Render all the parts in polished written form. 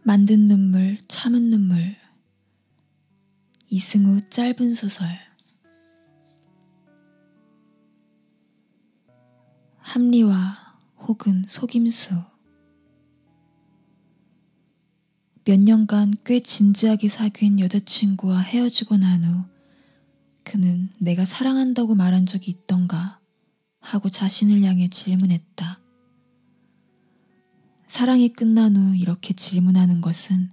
만든 눈물, 참은 눈물. 이승우 짧은 소설. 합리화 혹은 속임수. 몇 년간 꽤 진지하게 사귄 여자친구와 헤어지고 난 후 그는 내가 사랑한다고 말한 적이 있던가 하고 자신을 향해 질문했다. 사랑이 끝난 후 이렇게 질문하는 것은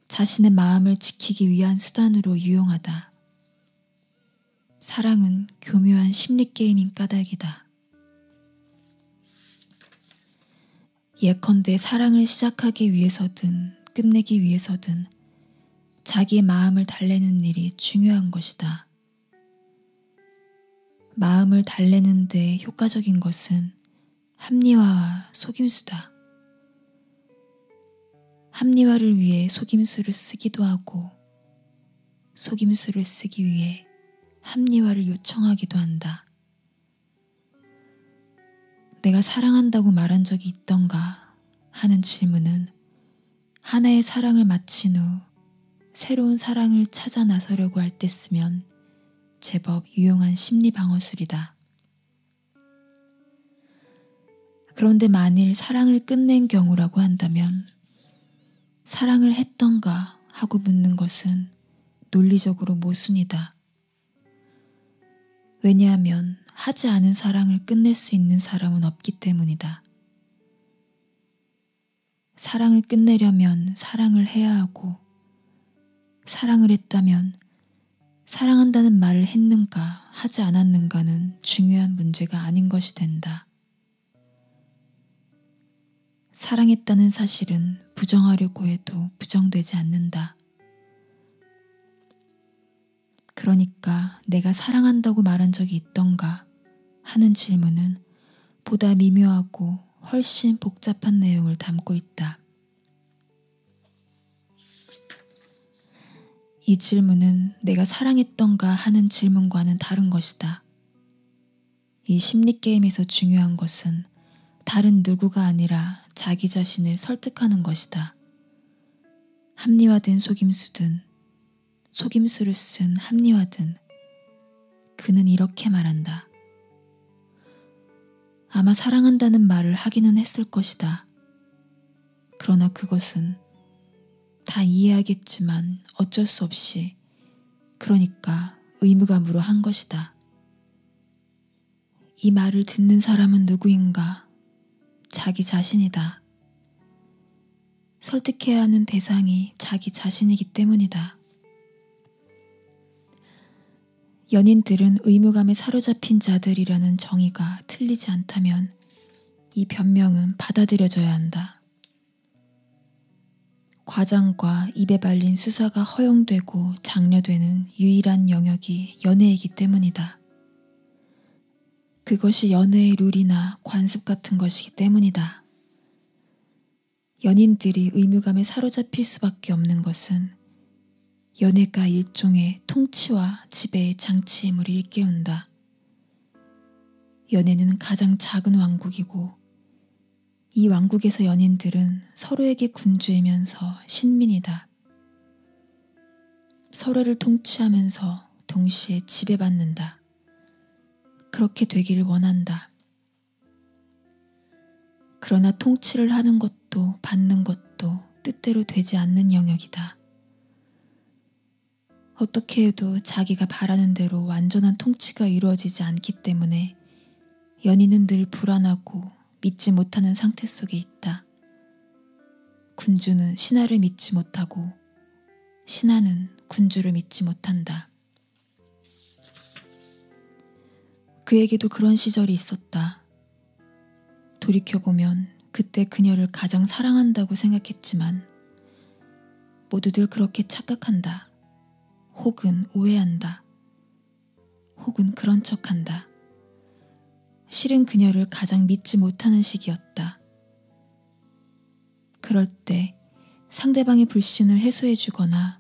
자신의 마음을 지키기 위한 수단으로 유용하다. 사랑은 교묘한 심리게임인 까닭이다. 예컨대 사랑을 시작하기 위해서든 끝내기 위해서든 자기의 마음을 달래는 일이 중요한 것이다. 마음을 달래는 데 효과적인 것은 합리화와 속임수다. 합리화를 위해 속임수를 쓰기도 하고 속임수를 쓰기 위해 합리화를 요청하기도 한다. 내가 사랑한다고 말한 적이 있던가 하는 질문은 하나의 사랑을 마친 후 새로운 사랑을 찾아 나서려고 할 때 쓰면 제법 유용한 심리 방어술이다. 그런데 만일 사랑을 끝낸 경우라고 한다면 사랑을 했던가 하고 묻는 것은 논리적으로 모순이다. 왜냐하면 하지 않은 사랑을 끝낼 수 있는 사람은 없기 때문이다. 사랑을 끝내려면 사랑을 해야 하고 사랑을 했다면 사랑한다는 말을 했는가 하지 않았는가는 중요한 문제가 아닌 것이 된다. 사랑했다는 사실은 부정하려고 해도 부정되지 않는다. 그러니까 내가 사랑한다고 말한 적이 있던가 하는 질문은 보다 미묘하고 훨씬 복잡한 내용을 담고 있다. 이 질문은 내가 사랑했던가 하는 질문과는 다른 것이다. 이 심리게임에서 중요한 것은 다른 누구가 아니라 자기 자신을 설득하는 것이다. 합리화된 속임수든 속임수를 쓴 합리화든 그는 이렇게 말한다. 아마 사랑한다는 말을 하기는 했을 것이다. 그러나 그것은 다 이해하겠지만 어쩔 수 없이 그러니까 의무감으로 한 것이다. 이 말을 듣는 사람은 누구인가? 자기 자신이다. 설득해야 하는 대상이 자기 자신이기 때문이다. 연인들은 의무감에 사로잡힌 자들이라는 정의가 틀리지 않다면 이 변명은 받아들여져야 한다. 과장과 입에 발린 수사가 허용되고 장려되는 유일한 영역이 연애이기 때문이다. 그것이 연애의 룰이나 관습 같은 것이기 때문이다. 연인들이 의무감에 사로잡힐 수밖에 없는 것은 연애가 일종의 통치와 지배의 장치임을 일깨운다. 연애는 가장 작은 왕국이고 이 왕국에서 연인들은 서로에게 군주이면서 신민이다. 서로를 통치하면서 동시에 지배받는다. 그렇게 되기를 원한다. 그러나 통치를 하는 것도 받는 것도 뜻대로 되지 않는 영역이다. 어떻게 해도 자기가 바라는 대로 완전한 통치가 이루어지지 않기 때문에 연인은 늘 불안하고 믿지 못하는 상태 속에 있다. 군주는 신하를 믿지 못하고 신하는 군주를 믿지 못한다. 그에게도 그런 시절이 있었다. 돌이켜보면 그때 그녀를 가장 사랑한다고 생각했지만 모두들 그렇게 착각한다. 혹은 오해한다. 혹은 그런 척한다. 실은 그녀를 가장 믿지 못하는 시기였다. 그럴 때 상대방의 불신을 해소해주거나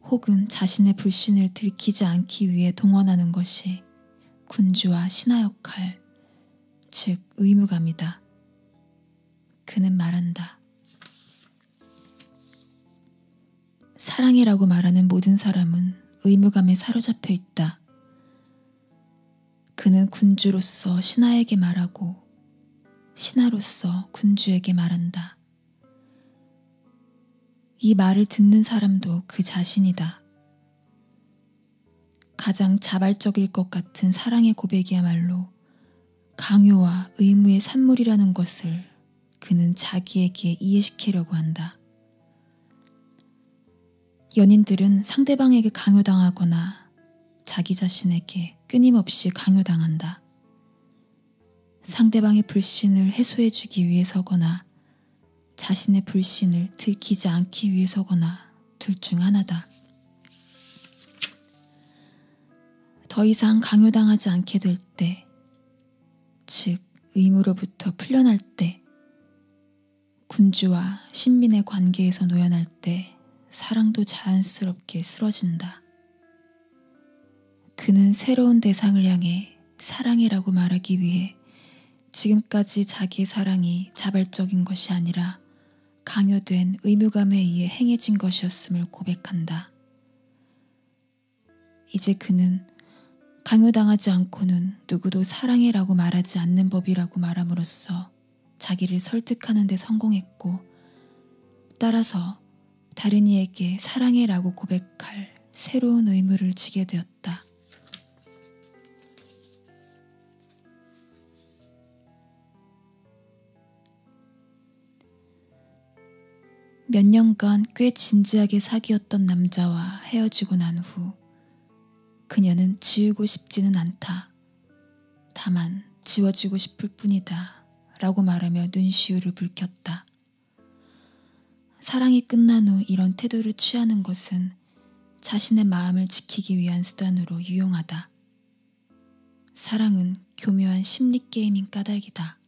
혹은 자신의 불신을 들키지 않기 위해 동원하는 것이 군주와 신하 역할, 즉 의무감이다. 그는 말한다. 사랑해라고 말하는 모든 사람은 의무감에 사로잡혀 있다. 그는 군주로서 신하에게 말하고 신하로서 군주에게 말한다. 이 말을 듣는 사람도 그 자신이다. 가장 자발적일 것 같은 사랑의 고백이야말로 강요와 의무의 산물이라는 것을 그는 자기에게 이해시키려고 한다. 연인들은 상대방에게 강요당하거나 자기 자신에게 끊임없이 강요당한다. 상대방의 불신을 해소해주기 위해서거나 자신의 불신을 들키지 않기 위해서거나 둘 중 하나다. 더 이상 강요당하지 않게 될 때, 즉 의무로부터 풀려날 때, 군주와 신민의 관계에서 노연할 때 사랑도 자연스럽게 쓰러진다. 그는 새로운 대상을 향해 사랑해라고 말하기 위해 지금까지 자기의 사랑이 자발적인 것이 아니라 강요된 의무감에 의해 행해진 것이었음을 고백한다. 이제 그는 강요당하지 않고는 누구도 사랑해라고 말하지 않는 법이라고 말함으로써 자기를 설득하는 데 성공했고, 따라서 다른 이에게 사랑해라고 고백할 새로운 의무를 지게 되었다. 몇 년간 꽤 진지하게 사귀었던 남자와 헤어지고 난 후 그녀는 지우고 싶지는 않다. 다만 지워지고 싶을 뿐이다 라고 말하며 눈시울을 붉혔다. 사랑이 끝난 후 이런 태도를 취하는 것은 자신의 마음을 지키기 위한 수단으로 유용하다. 사랑은 교묘한 심리게임인 까닭이다.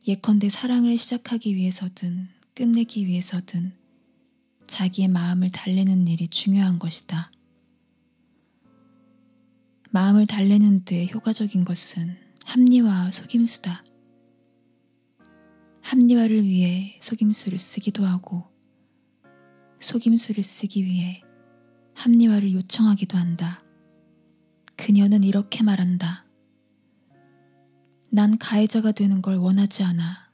예컨대 사랑을 시작하기 위해서든 끝내기 위해서든 자기의 마음을 달래는 일이 중요한 것이다. 마음을 달래는 데 효과적인 것은 합리화와 속임수다. 합리화를 위해 속임수를 쓰기도 하고 속임수를 쓰기 위해 합리화를 요청하기도 한다. 그녀는 이렇게 말한다. 난 가해자가 되는 걸 원하지 않아.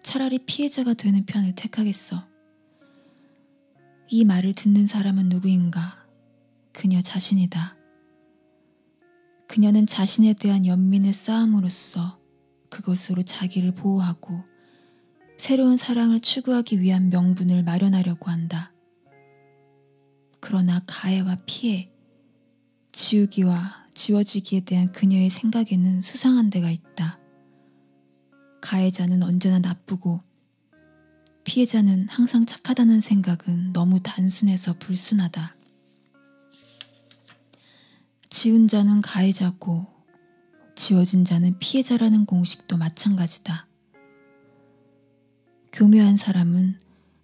차라리 피해자가 되는 편을 택하겠어. 이 말을 듣는 사람은 누구인가? 그녀 자신이다. 그녀는 자신에 대한 연민을 쌓음으로써 그것으로 자기를 보호하고 새로운 사랑을 추구하기 위한 명분을 마련하려고 한다. 그러나 가해와 피해, 지우기와 지워지기에 대한 그녀의 생각에는 수상한 데가 있다. 가해자는 언제나 나쁘고 피해자는 항상 착하다는 생각은 너무 단순해서 불순하다. 지운 자는 가해자고 지워진 자는 피해자라는 공식도 마찬가지다. 교묘한 사람은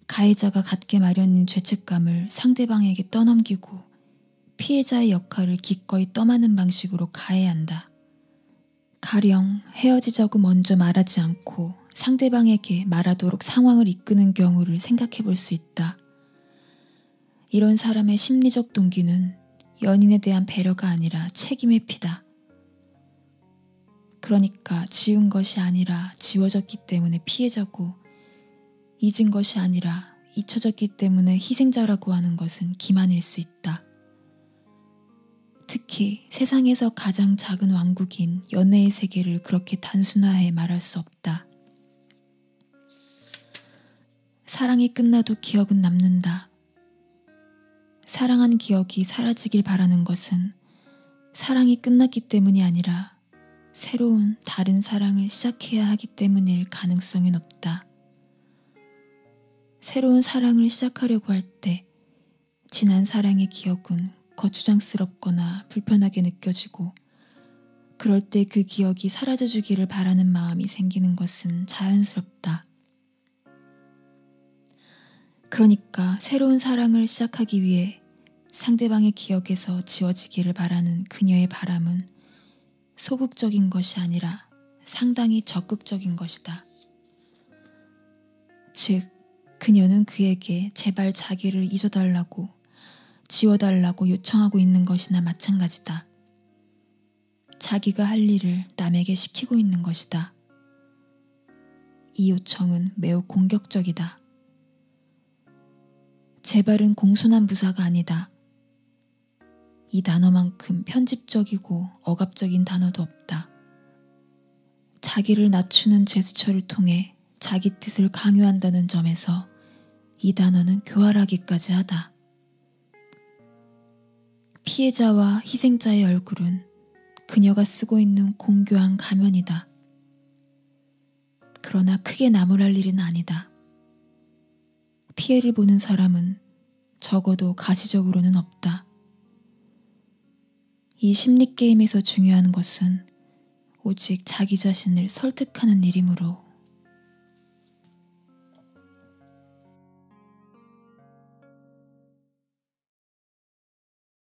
가해자가 갖게 마련인 죄책감을 상대방에게 떠넘기고 피해자의 역할을 기꺼이 떠맡는 방식으로 가해한다. 가령 헤어지자고 먼저 말하지 않고 상대방에게 말하도록 상황을 이끄는 경우를 생각해 볼 수 있다. 이런 사람의 심리적 동기는 연인에 대한 배려가 아니라 책임의 피다. 그러니까 지운 것이 아니라 지워졌기 때문에 피해자고 잊은 것이 아니라 잊혀졌기 때문에 희생자라고 하는 것은 기만일 수 있다. 특히 세상에서 가장 작은 왕국인 연애의 세계를 그렇게 단순화해 말할 수 없다. 사랑이 끝나도 기억은 남는다. 사랑한 기억이 사라지길 바라는 것은 사랑이 끝났기 때문이 아니라 새로운 다른 사랑을 시작해야 하기 때문일 가능성이 높다. 새로운 사랑을 시작하려고 할 때 지난 사랑의 기억은 거추장스럽거나 불편하게 느껴지고 그럴 때 그 기억이 사라져주기를 바라는 마음이 생기는 것은 자연스럽다. 그러니까 새로운 사랑을 시작하기 위해 상대방의 기억에서 지워지기를 바라는 그녀의 바람은 소극적인 것이 아니라 상당히 적극적인 것이다. 즉, 그녀는 그에게 제발 자기를 잊어달라고, 지워달라고 요청하고 있는 것이나 마찬가지다. 자기가 할 일을 남에게 시키고 있는 것이다. 이 요청은 매우 공격적이다. 제발은 공손한 부사가 아니다. 이 단어만큼 편집적이고 억압적인 단어도 없다. 자기를 낮추는 제스처를 통해 자기 뜻을 강요한다는 점에서 이 단어는 교활하기까지 하다. 피해자와 희생자의 얼굴은 그녀가 쓰고 있는 공교한 가면이다. 그러나 크게 나무랄 일은 아니다. 피해를 보는 사람은 적어도 가시적으로는 없다. 이 심리게임에서 중요한 것은 오직 자기 자신을 설득하는 일이므로